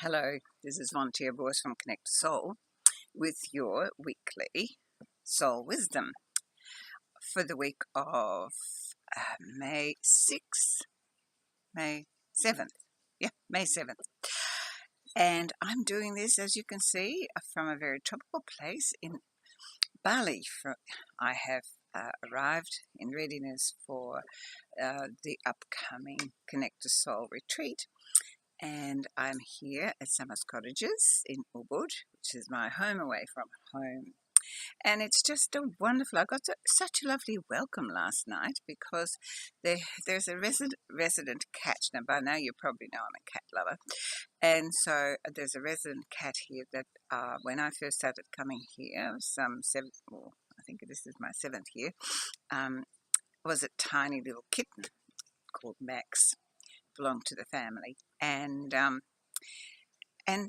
Hello, this is Vontia Boyce from Connect to Soul with your weekly soul wisdom for the week of May 6th, May 7th. Yeah, May 7th. And I'm doing this, as you can see, from a very tropical place in Bali. I have arrived in readiness for the upcoming Connect to Soul retreat. And I'm here at Summers Cottages in Ubud, which is my home away from home. And it's just a wonderful. I got such a lovely welcome last night because there's a resident cat. Now, by now you probably know I'm a cat lover, and so there's a resident cat here that when I first started coming here, some seven, well, I think this is my 7th year, was a tiny little kitten called Max, belonged to the family, and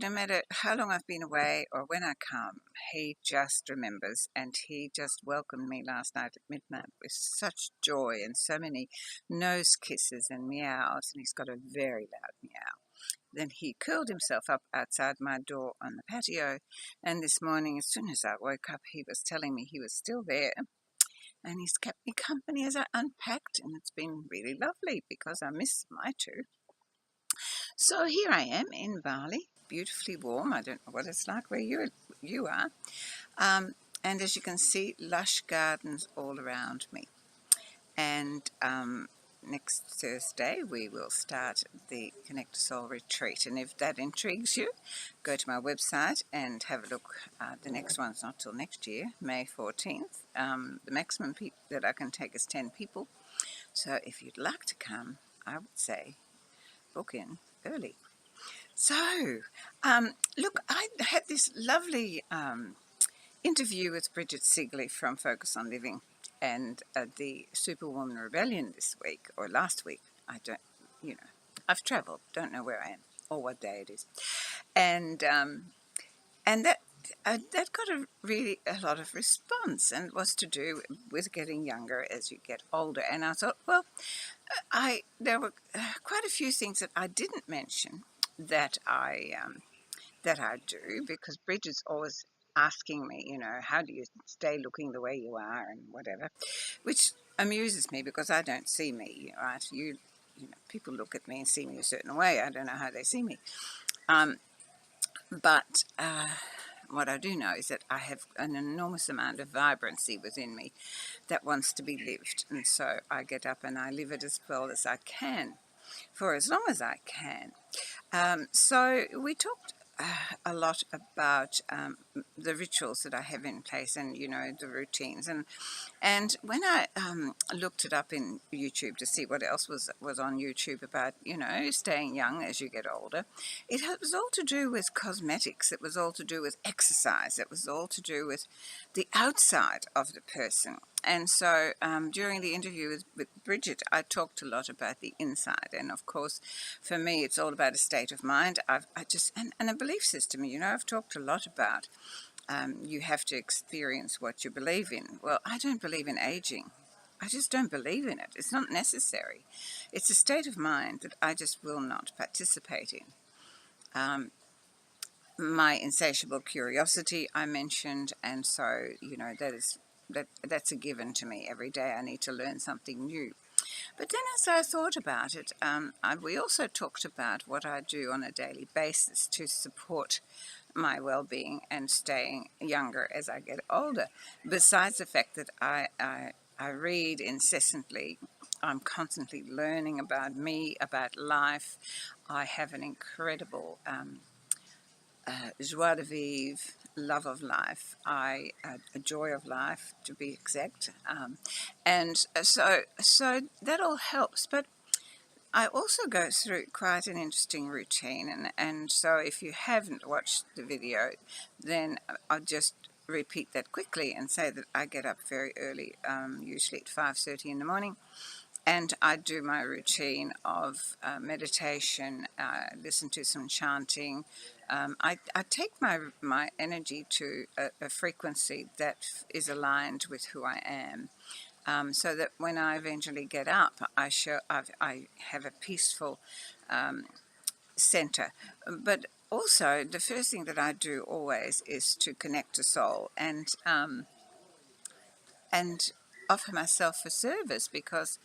no matter how long I've been away or when I come, he just remembers, and he just welcomed me last night at midnight with such joy and so many nose kisses and meows, and he's got a very loud meow. Then he curled himself up outside my door on the patio, and this morning, as soon as I woke up, he was telling me he was still there, and he's kept me company as I unpacked, and it's been really lovely because I miss my two. So here I am in Bali, beautifully warm. I don't know what it's like where you are. And as you can see, lush gardens all around me. And next Thursday we will start the Connect to Soul retreat. And if that intrigues you, go to my website and have a look. The next one's not till next year, May 14th. The maximum that I can take is 10 people. So if you'd like to come, I would say book in early. So, look, I had this lovely interview with Bridget Sigley from Focus on Living and the Superwoman Rebellion this week, or last week. I don't, I've travelled, don't know where I am or what day it is. And that got a lot of response, and it was to do with getting younger as you get older. And I thought, well, there were quite a few things that I didn't mention that I do, because Bridget's always asking me, how do you stay looking the way you are and whatever, which amuses me because I don't see me, right? People look at me and see me a certain way. I don't know how they see me. But what I do know is that I have an enormous amount of vibrancy within me that wants to be lived. And so I get up and I live it as well as I can for as long as I can. So we talked a lot about the rituals that I have in place, and the routines, and when I looked it up in YouTube to see what else was on YouTube about staying young as you get older, it was all to do with cosmetics. It was all to do with exercise. It was all to do with the outside of the person. And so during the interview with Bridget, I talked a lot about the inside. And of course, for me, it's all about a state of mind. And a belief system. I've talked a lot about you have to experience what you believe in. Well, I don't believe in aging. I just don't believe in it. It's not necessary. It's a state of mind that I just will not participate in. My insatiable curiosity I mentioned, and so that's a given to me. Every day I need to learn something new. But then as I thought about it, we also talked about what I do on a daily basis to support my well-being and staying younger as I get older. Besides the fact that I read incessantly, I'm constantly learning about me, about life. I have an incredible joie de vivre, love of life, a joy of life, to be exact, and so that all helps. But I also go through quite an interesting routine, and so if you haven't watched the video, then I'll just repeat that quickly and say that I get up very early, usually at 5:30 in the morning. And I do my routine of meditation, listen to some chanting. I take my energy to a frequency that is aligned with who I am, so that when I eventually get up, I have a peaceful center. But also, the first thing that I do always is to connect to soul and offer myself for service, because,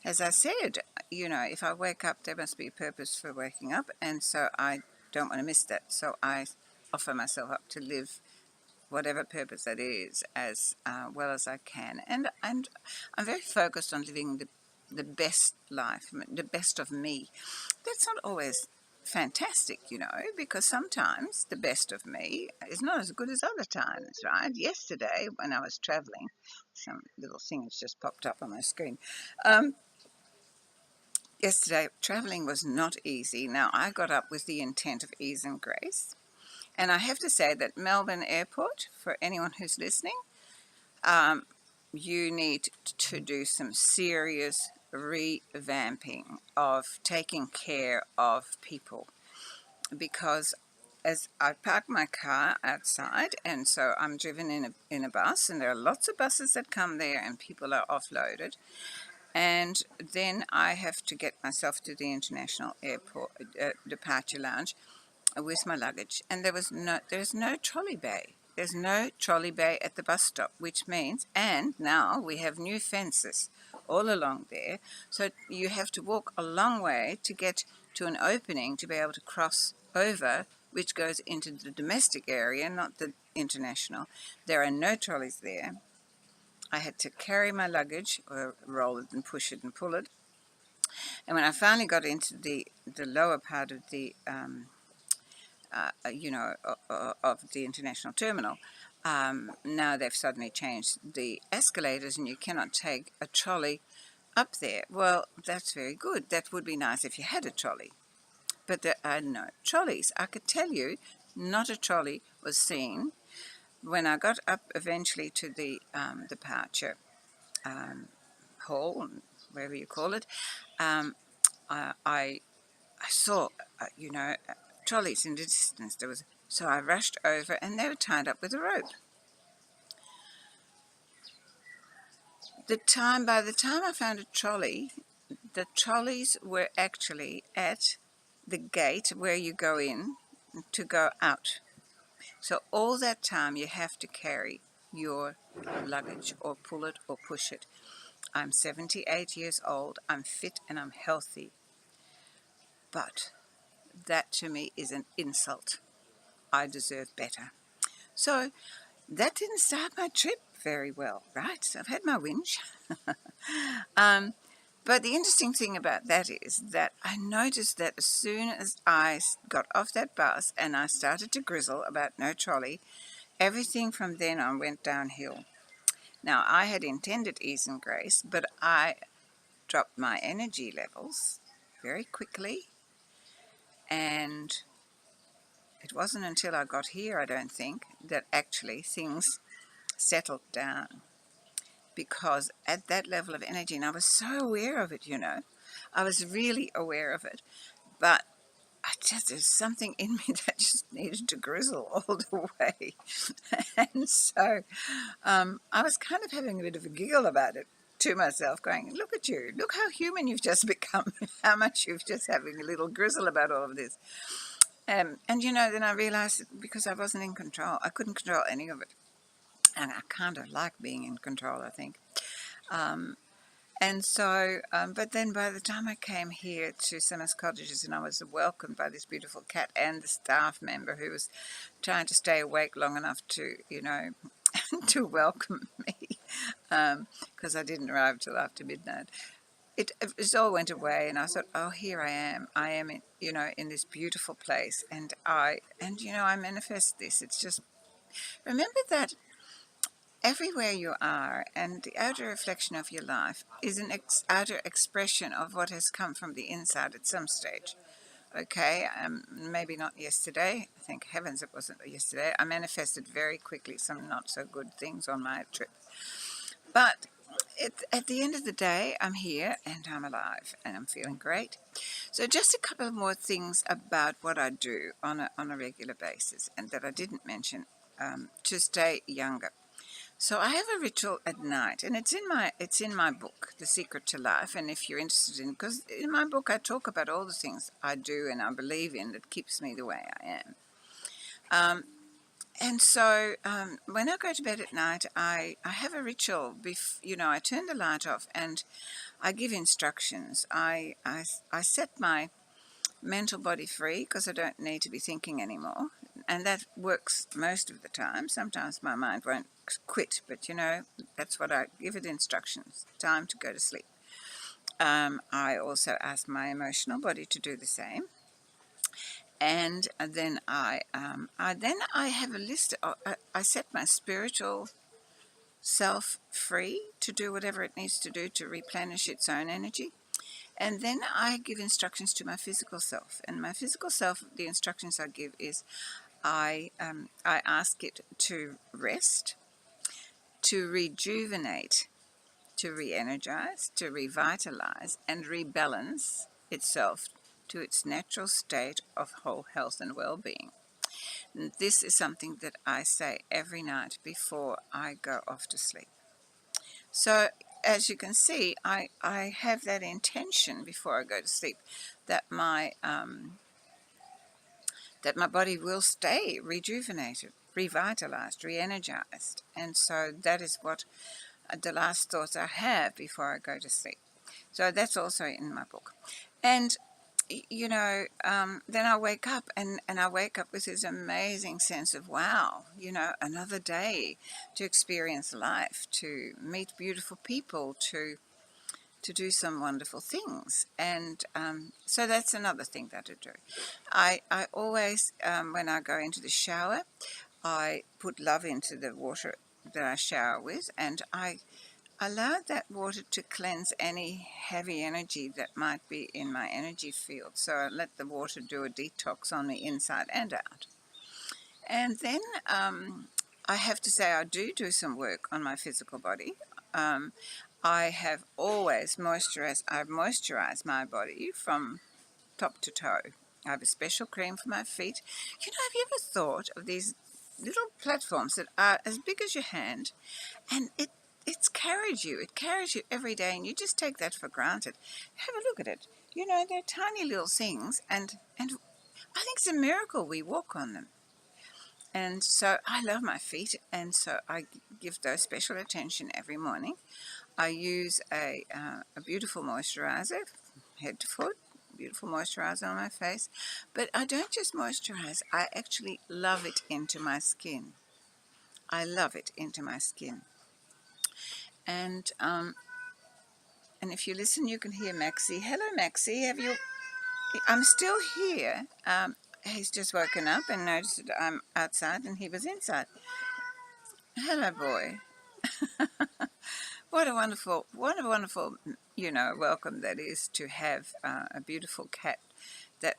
as I said, if I wake up, there must be a purpose for waking up, and so I don't want to miss that. So I offer myself up to live whatever purpose that is as well as I can, and I'm very focused on living the best life, the best of me. That's not always fantastic, because sometimes the best of me is not as good as other times, right? Yesterday, when I was traveling, some little thing has just popped up on my screen. Yesterday, traveling was not easy. Now, I got up with the intent of ease and grace. And I have to say that Melbourne Airport, for anyone who's listening, you need to do some serious revamping of taking care of people, because as I park my car outside, and so I'm driven in a bus, and there are lots of buses that come there, and people are offloaded, and then I have to get myself to the international airport departure lounge with my luggage, and there's no trolley bay. There's no trolley bay at the bus stop, which means, and now we have new fences all along there, so you have to walk a long way to get to an opening to be able to cross over, which goes into the domestic area, not the international. There are no trolleys there. I had to carry my luggage, or roll it and push it and pull it. And when I finally got into the lower part of the of the international terminal, now they've suddenly changed the escalators, and you cannot take a trolley up there. Well, that's very good. That would be nice if you had a trolley, but there are no trolleys. I could tell you, not a trolley was seen. When I got up eventually to the departure hall, wherever you call it, I saw, trolleys in the distance. So I rushed over, and they were tied up with a rope. By the time I found a trolley, the trolleys were actually at the gate where you go in to go out. So all that time you have to carry your luggage, or pull it or push it. I'm 78 years old, I'm fit and I'm healthy, but that to me is an insult. I deserve better. So that didn't start my trip very well, right? So I've had my whinge. But the interesting thing about that is that I noticed that as soon as I got off that bus and I started to grizzle about no trolley, everything from then on went downhill. Now, I had intended ease and grace, but I dropped my energy levels very quickly, and it wasn't until I got here, I don't think, that actually things settled down. Because at that level of energy, and I was so aware of it, I was really aware of it, but there's something in me that just needed to grizzle all the way. And so I was kind of having a bit of a giggle about it to myself, going, look at you, look how human you've just become, how much you've just having a little grizzle about all of this. And then I realized that because I wasn't in control, I couldn't control any of it. And I kind of like being in control, I think. And so, but then by the time I came here to Summers Cottages, and I was welcomed by this beautiful cat and the staff member who was trying to stay awake long enough to, to welcome me, because I didn't arrive till after midnight. It all went away, and I thought, oh, here I am. I am, in this beautiful place, and I manifest this. It's just, remember that everywhere you are, and the outer reflection of your life is an outer expression of what has come from the inside at some stage. Okay, maybe not yesterday. Thank heavens it wasn't yesterday. I manifested very quickly some not so good things on my trip. But at the end of the day, I'm here and I'm alive and I'm feeling great. So just a couple more things about what I do on a regular basis, and that I didn't mention, to stay younger. So I have a ritual at night, and it's in my book, The Secret to Life. And if you're interested in, because in my book I talk about all the things I do and I believe in that keeps me the way I am. And so when I go to bed at night, I have a ritual. I turn the light off and I give instructions. I set my mental body free because I don't need to be thinking anymore. And that works most of the time. Sometimes my mind won't quit, but that's what I give it instructions. Time to go to sleep. I also ask my emotional body to do the same. And then I have a list. I set my spiritual self free to do whatever it needs to do to replenish its own energy. And then I give instructions to my physical self. And my physical self, the instructions I give is I ask it to rest, to rejuvenate, to re-energize, to revitalize, and rebalance itself to its natural state of whole health and well-being. And this is something that I say every night before I go off to sleep. So as you can see, I have that intention before I go to sleep that my body will stay rejuvenated, revitalized, re-energized. And so that is what the last thoughts I have before I go to sleep. So that's also in my book. And then I wake up and I wake up with this amazing sense of, wow, another day to experience life, to meet beautiful people, to do some wonderful things. And so that's another thing that I do. I always, when I go into the shower, I put love into the water that I shower with, and I allow that water to cleanse any heavy energy that might be in my energy field. So I let the water do a detox on me inside and out. And then I have to say I do some work on my physical body. I have always moisturized. I've moisturized my body from top to toe. I have a special cream for my feet. Have you ever thought of these little platforms that are as big as your hand, and it's carried you. It carries you every day, and you just take that for granted. Have a look at it. They're tiny little things, and I think it's a miracle we walk on them. And so I love my feet, and so I give those special attention every morning. I use a beautiful moisturizer, head to foot, beautiful moisturizer on my face. But I don't just moisturize, I actually love it into my skin. I love it into my skin. And if you listen, you can hear Maxie. Hello, Maxie. I'm still here. He's just woken up and noticed that I'm outside and he was inside. Hello, boy. What a wonderful, welcome that is to have a beautiful cat that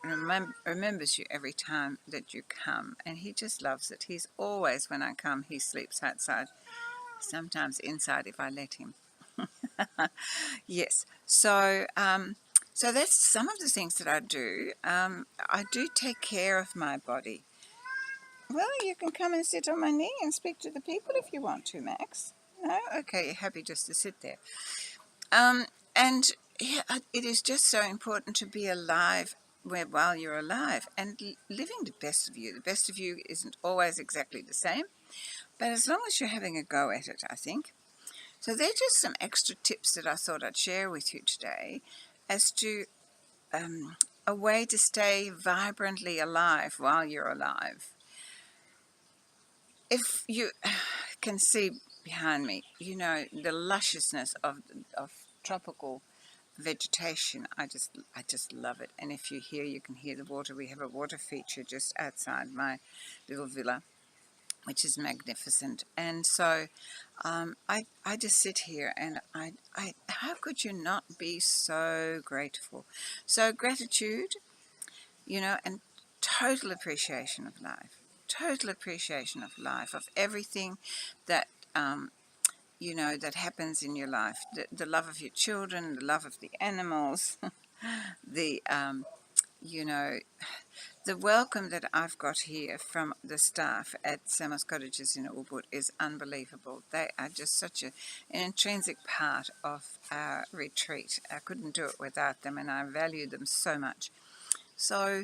remembers you every time that you come. And he just loves it. He's always, when I come, he sleeps outside, sometimes inside if I let him. Yes. So that's some of the things that I do. I do take care of my body. Well, you can come and sit on my knee and speak to the people if you want to, Max. No? Okay, you're happy just to sit there. And yeah, it is just so important to be alive while you're alive and living the best of you. The best of you isn't always exactly the same, but as long as you're having a go at it, I think. So they're just some extra tips that I thought I'd share with you today as to a way to stay vibrantly alive while you're alive. If you can see behind me, the lusciousness of tropical vegetation. I just love it. And if you can hear the water. We have a water feature just outside my little villa, which is magnificent. And so I just sit here and I how could you not be so grateful? So gratitude, and total appreciation of life. Total appreciation of life, of everything that that happens in your life. The love of your children, the love of the animals, the The welcome that I've got here from the staff at Samos Cottages in Ubud is unbelievable. They are just such an intrinsic part of our retreat. I couldn't do it without them, and I value them so much. So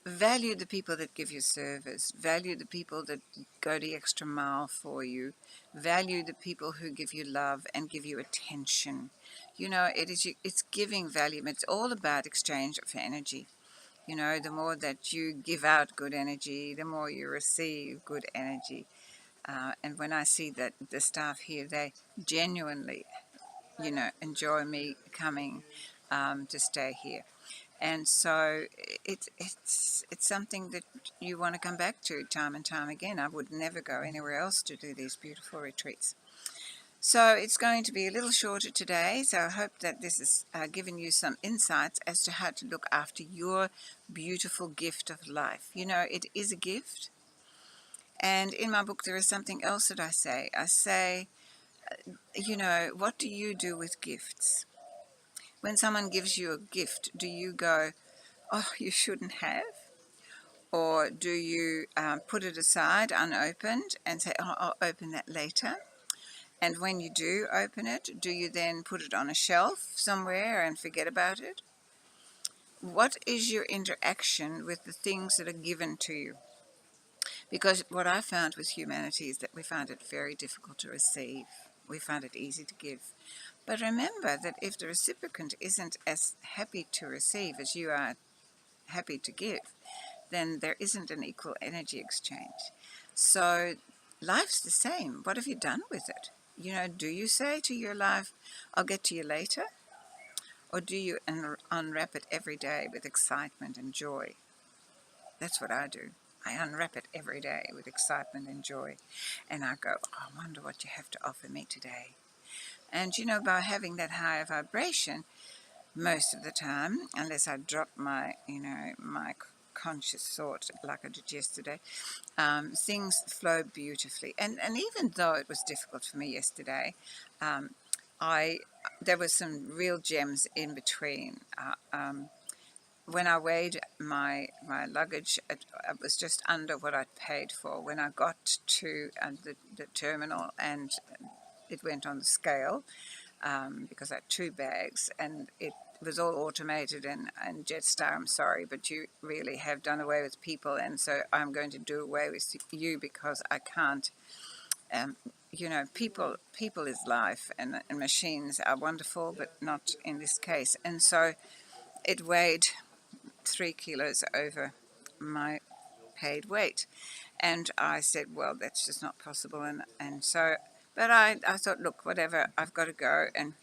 value the people that give you service, value the people that go the extra mile for you, value the people who give you love and give you attention. You know, it's giving value. It's all about exchange of energy. You know, the more that you give out good energy, the more you receive good energy. And when I see that the staff here, they genuinely, enjoy me coming to stay here. And so it's something that you want to come back to time and time again. I would never go anywhere else to do these beautiful retreats. So it's going to be a little shorter today, so I hope that this has given you some insights as to how to look after your beautiful gift of life. You know, it is a gift. And in my book there is something else that I say. I say, what do you do with gifts? When someone gives you a gift, do you go, oh, you shouldn't have? Or do you put it aside unopened and say, oh, I'll open that later? And when you do open it, do you then put it on a shelf somewhere and forget about it? What is your interaction with the things that are given to you? Because what I found with humanity is that we find it very difficult to receive. We find it easy to give. But remember that if the recipient isn't as happy to receive as you are happy to give, then there isn't an equal energy exchange. So life's the same. What have you done with it? You know, do you say to your life, I'll get to you later? Or do you unwrap it every day with excitement and joy? That's what I do. I unwrap it every day with excitement and joy. And I go, oh, I wonder what you have to offer me today. And, by having that higher vibration, most of the time, unless I drop my conscious thought like I did yesterday, things flow beautifully. And even though it was difficult for me yesterday, there were some real gems in between. When I weighed my luggage, it was just under what I'd paid for. When I got to the terminal and it went on the scale, because I had 2 bags and it was all automated and Jetstar, I'm sorry, but you really have done away with people, and so I'm going to do away with you because I can't. People is life, and machines are wonderful, but not in this case. And so it weighed 3 kilos over my paid weight, and I said, well, that's just not possible, and so, but I thought, look, whatever, I've got to go, and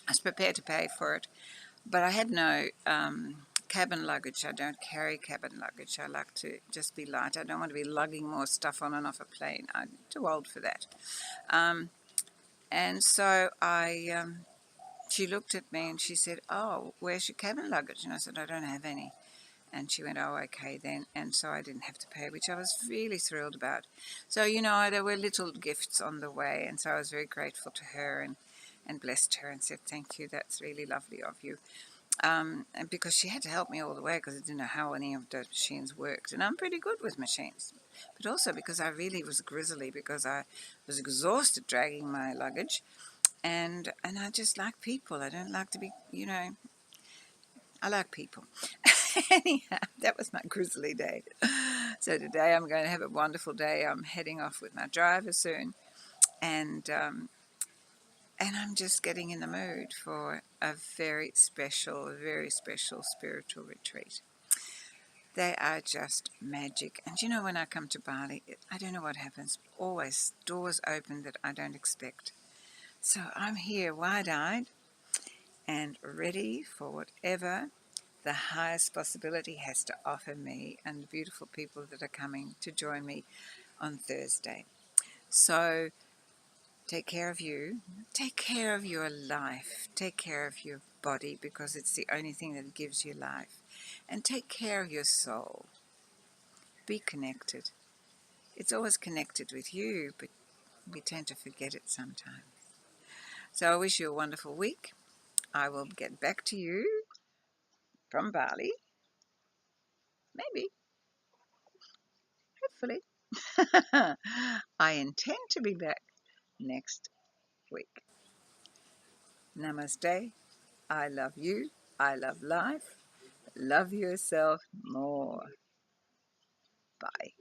I was prepared to pay for it. But I had no cabin luggage. I don't carry cabin luggage. I like to just be light. I don't want to be lugging more stuff on and off a plane. I'm too old for that. And so she looked at me and she said, oh, where's your cabin luggage? And I said, I don't have any. And she went, oh, okay then. And so I didn't have to pay, which I was really thrilled about. So, there were little gifts on the way. And so I was very grateful to her and blessed her and said, thank you, that's really lovely of you. And because she had to help me all the way because I didn't know how any of the machines worked. And I'm pretty good with machines. But also because I really was grizzly, because I was exhausted dragging my luggage. And I just like people. I don't like to be, I like people. Anyhow, that was my grizzly day. So today I'm going to have a wonderful day. I'm heading off with my driver soon. And I'm just getting in the mood for a very special spiritual retreat. They are just magic. And when I come to Bali, I don't know what happens. Always doors open that I don't expect. So I'm here wide-eyed and ready for whatever the highest possibility has to offer me and the beautiful people that are coming to join me on Thursday. So take care of you, take care of your life, take care of your body, because it's the only thing that gives you life, and take care of your soul. Be connected. It's always connected with you, but we tend to forget it sometimes. So I wish you a wonderful week. I will get back to you from Bali, maybe. hopefully. I intend to be back next week. Namaste. I love you. I love life. Love yourself more. Bye.